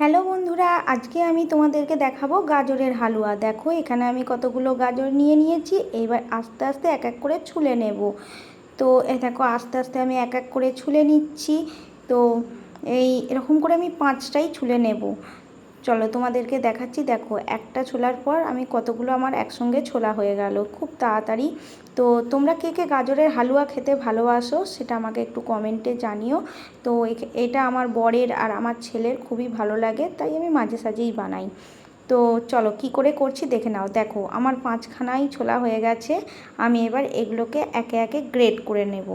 Hello বন্ধুরা, আজকে আমি তোমাদেরকে দেখাবো গাজরের হালুয়া। দেখো এখানে আমি কতগুলো গাজর নিয়ে নিয়েছি। এবার আস্তে আস্তে এক এক করে ছুলে নেব। তো দেখো আস্তে আস্তে আমি এক এক করে ছুলে নিচ্ছি। তো এরকম করে আমি 5টাই ছুলে নেব। চলো তোমাদেরকে দেখাচ্ছি। দেখো একটা ছোলার পর আমি কতগুলো আমার একসঙ্গে ছোলা হয়ে গেল খুব তাড়াতাড়ি। তো তোমরা কে কে গাজরের হালুয়া খেতে ভালোবাসো সেটা আমাকে একটু কমেন্টে জানিও। তো এটা আমার বরের আর আমার ছেলের খুবই ভালো লাগে, তাই আমি মাঝে সাঝেই বানাই। তো চলো কি করে করছি দেখে নাও। দেখো আমার 5খানাই ছোলা হয়ে গেছে। আমি এবার এগুলোকে একে একে গ্রেট করে নেব।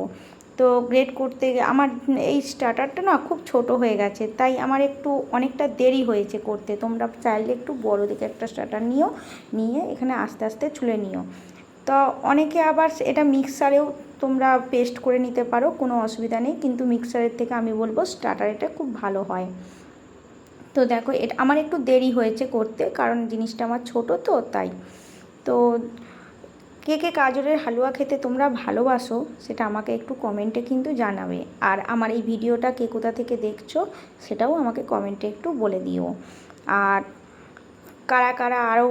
তো গ্রেট করতে আমার এই স্টার্টারটা না খুব ছোট হয়ে গেছে, তাই আমার একটু অনেকটা দেরি হয়েছে করতে। তোমরা চাইলে একটু বড় দিকে একটা স্টার্টার নিয়ে এখানে আস্তে আস্তে ছুলে নিও। তো অনেকে আবার এটা মিক্সারেও তোমরা পেস্ট করে নিতে পারো, কোনো অসুবিধা নেই, কিন্তু মিক্সারের থেকে আমি বলবো স্টার্টার এটা খুব ভালো হয়। তো দেখো এটা আমার একটু দেরি হয়েছে করতে, কারণ জিনিসটা আমার ছোট তো তাই। তো কে কে গাজরের হালুয়া খেতে তোমরা ভালোবাসো সেটা আমাকে একটু কমেন্টে কিন্তু জানাবে। আর আমার এই ভিডিওটা কে কোথা থেকে দেখছো সেটাও আমাকে কমেন্টে একটু বলে দিও। আর কারা কারা আরও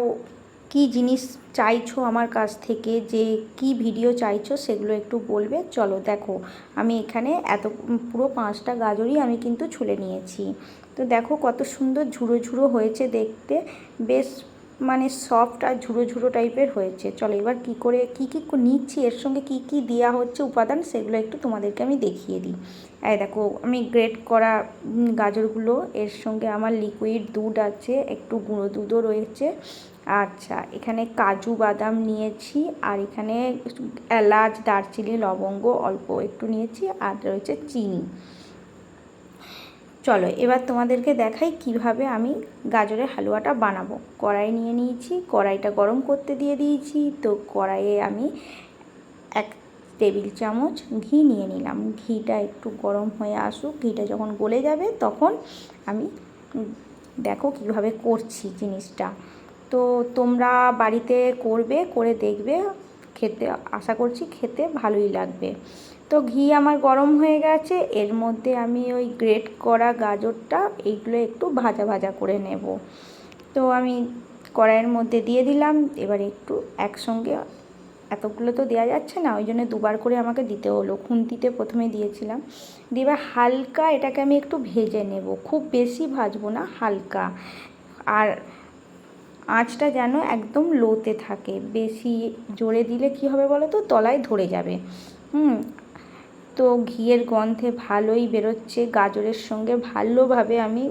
কী জিনিস চাইছো আমার কাছ থেকে, যে কি ভিডিও চাইছো সেগুলো একটু বলবে। চলো দেখো আমি এখানে পুরো 5টা গাজরই আমি কিন্তু ছুলে নিয়েছি। তো দেখো কত সুন্দর ঝুড়ো ঝুড়ো হয়েছে দেখতে, বেশ মানে সফট আর ঝুড়ো ঝুড়ো টাইপের হয়েছে। চলো এবার কী করে কী নিচ্ছি, এর সঙ্গে কি কি দেওয়া হচ্ছে উপাদান সেগুলো একটু তোমাদেরকে আমি দেখিয়ে দিই। এই দেখো আমি গ্রেট করা গাজরগুলো, এর সঙ্গে আমার লিকুইড দুধ আছে, একটু গুঁড়ো দুধও রয়েছে। আচ্ছা এখানে কাজু বাদাম নিয়েছি, আর এখানে এলাচ দারচিনি লবঙ্গ অল্প একটু নিয়েছি, আর রয়েছে চিনি। চলো এবার তোমাদেরকে দেখাই কিভাবে আমি গাজরের হালুয়াটা বানাবো। কড়াই নিয়ে নিয়েছি, কড়াইটা গরম করতে দিয়ে দিয়েছি। তো কড়াইয়ে আমি 1 টেবিল চামচ ঘি নিয়ে নিলাম। ঘিটা একটু গরম হয়ে আসুক, ঘিটা যখন গলে যাবে তখন আমি দেখো কিভাবে করছি জিনিসটা। তো তোমরা বাড়িতে করবে, করে দেখবে, খেতে আশা করছি খেতে ভালোই লাগবে। তো ঘি আমার গরম হয়ে গেছে, এর মধ্যে আমি ওই গ্রেট করা গাজরটা এইগুলো একটু ভাজা ভাজা করে নেব। তো আমি কড়াইয়ের মধ্যে দিয়ে দিলাম। এবার একটু একসঙ্গে এতগুলো তো দেওয়া যাচ্ছে না, ওই জন্য দুবার করে আমাকে দিতে হলো। খুন্তিতে প্রথমে দিয়েছিলাম, দিয়ে এবার হালকা এটাকে আমি একটু ভেজে নেব, খুব বেশি ভাজবো না, হালকা। আর আঁচটা যেন একদম লোতে থাকে, বেশি জোরে দিলে কি হবে বলো তো, তলায় ধরে যাবে। তো ঘিয়ের গন্ধে ভালোই বেরোচ্ছে, গাজরের সঙ্গে ভালোভাবে আমি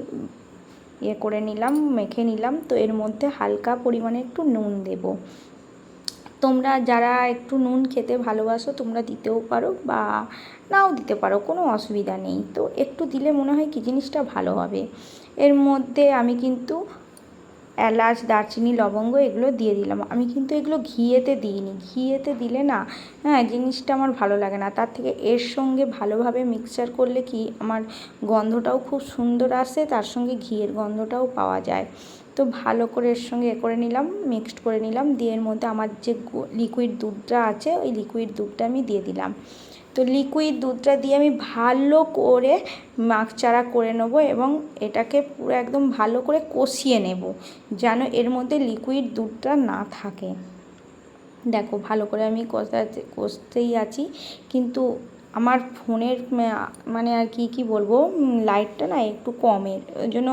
করে নিলাম, মেখে নিলাম। তো এর মধ্যে হালকা পরিমাণে একটু নুন দেব। তোমরা যারা একটু নুন খেতে ভালোবাসো তোমরা দিতেও পারো বা নাও দিতে পারো, কোনো অসুবিধা নেই। তো একটু দিলে মনে হয় কি জিনিসটা ভালো হবে। এর মধ্যে আমি কিন্তু এলাচ দারচিনি লবঙ্গ এগুলো দিয়ে দিলাম। আমি কিন্তু এগুলো ঘিয়েতে দিইনি, ঘিয়েতে দিলে না জিনিসটা আমার ভালো লাগে না। তার থেকে এর সঙ্গে ভালোভাবে মিক্সচার করলে কি আমার গন্ধটাও খুব সুন্দর আসে, তার সঙ্গে ঘিয়ের গন্ধটাও পাওয়া যায়। তো ভালো করে এর সঙ্গে করে নিলাম, মিক্সড করে নিলাম। দিয়ে এর মধ্যে আমার যে লিকুইড দুধটা আছে ওই লিকুইড দুধটা আমি দিয়ে দিলাম। তো লিকুইড দুধটা দিয়ে আমি ভালো করে নাড়াচাড়া করে নেব, এবং এটাকে পুরো একদম ভালো করে কষিয়ে নেব, যেন এর মধ্যে লিকুইড দুধটা না থাকে। দেখো ভালো করে আমি কষতেই আছি, কিন্তু আমার ফোনের মানে আর কি বলবো, লাইটটা না একটু কমের, ওই জন্য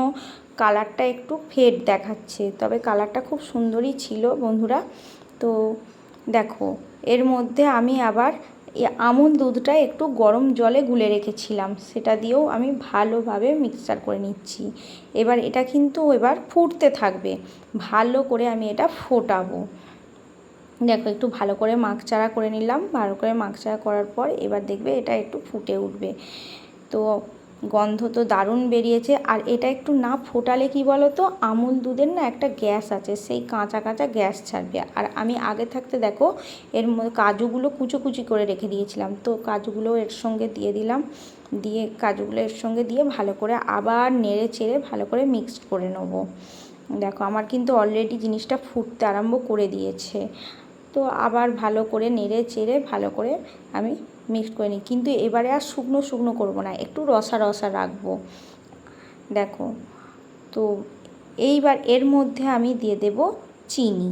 কালারটা একটু ফেড দেখাচ্ছে, তবে কালারটা খুব সুন্দরই ছিল বন্ধুরা। তো দেখো এর মধ্যে আমি আবার আমুল দুধটা একটু গরম জলে গুলে রেখেছিলাম, সেটা দিয়েও আমি ভালোভাবে মিক্সচার করে নিচ্ছি। এবার এটা কিন্তু এবার ফুটতে থাকবে, ভালো করে আমি এটা ফোটাবো। দেখো একটু ভালো করে নাড়াচাড়া করে নিলাম, ভালো করে নাড়াচাড়া করার পর এবার দেখবে এটা একটু ফুটে উঠবে। তো গন্ধ তো দারুণ বেরিয়েছে। আর এটা একটু না ফোটালে কি বলো তো, আমুল দুধের না একটা গ্যাস আছে, সেই কাঁচা কাঁচা গ্যাস ছাড়বে। আর আমি আগে থাকতে দেখো এর মধ্যে কাজুগুলো কুচি করে রেখে দিয়েছিলাম, তো কাজুগুলো এর সঙ্গে দিয়ে দিলাম, দিয়ে কাজুগুলো এর সঙ্গে দিয়ে ভালো করে আবার নেড়ে চেড়ে ভালো করে মিক্সড করে নেবো। দেখো আমার কিন্তু অলরেডি জিনিসটা ফুটতে আরম্ভ করে দিয়েছে। তো আবার ভালো করে নেড়ে চেড়ে ভালো করে আমি মিক্সড করে নিই, কিন্তু এবারে আর শুকনো শুকনো করবো না, একটু রসা রসা রাখবো। দেখো তো এইবার এর মধ্যে আমি দিয়ে দেব চিনি।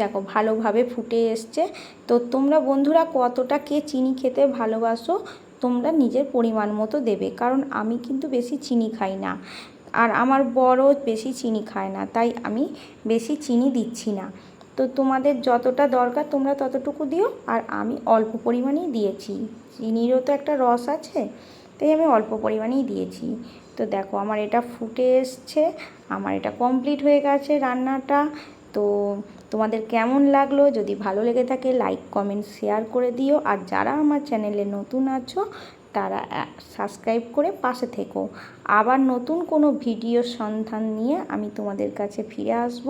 দেখো ভালোভাবে ফুটে এসছে। তো তোমরা বন্ধুরা কতটা কে চিনি খেতে ভালোবাসো তোমরা নিজের পরিমাণ মতো দেবে, কারণ আমি কিন্তু বেশি চিনি খাই না, আর আমার বড়ও বেশি চিনি খায় না, তাই আমি বেশি চিনি দিচ্ছি না। তো তোমাদের যতটা দরকার তোমরা ততটুকু দিও, আর আমি অল্প পরিমাণেই দিয়েছি, চিনিরও তো একটা রস আছে, তাই আমি অল্প পরিমাণেই দিয়েছি। তো দেখো আমার এটা ফুটে এসছে, আমার এটা কমপ্লিট হয়ে গেছে রান্নাটা। তো তোমাদের কেমন লাগলো? যদি ভালো লেগে থাকে লাইক কমেন্ট শেয়ার করে দিও, আর যারা আমার চ্যানেলে নতুন আছো তারা সাবস্ক্রাইব করে পাশে থেকো। আবার নতুন কোনো ভিডিওর সন্ধান নিয়ে আমি তোমাদের কাছে ফিরে আসব।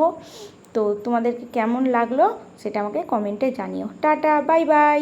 তো তোমাদেরকে কেমন লাগলো সেটা আমাকে কমেন্টে জানিও। Tata, bye bye.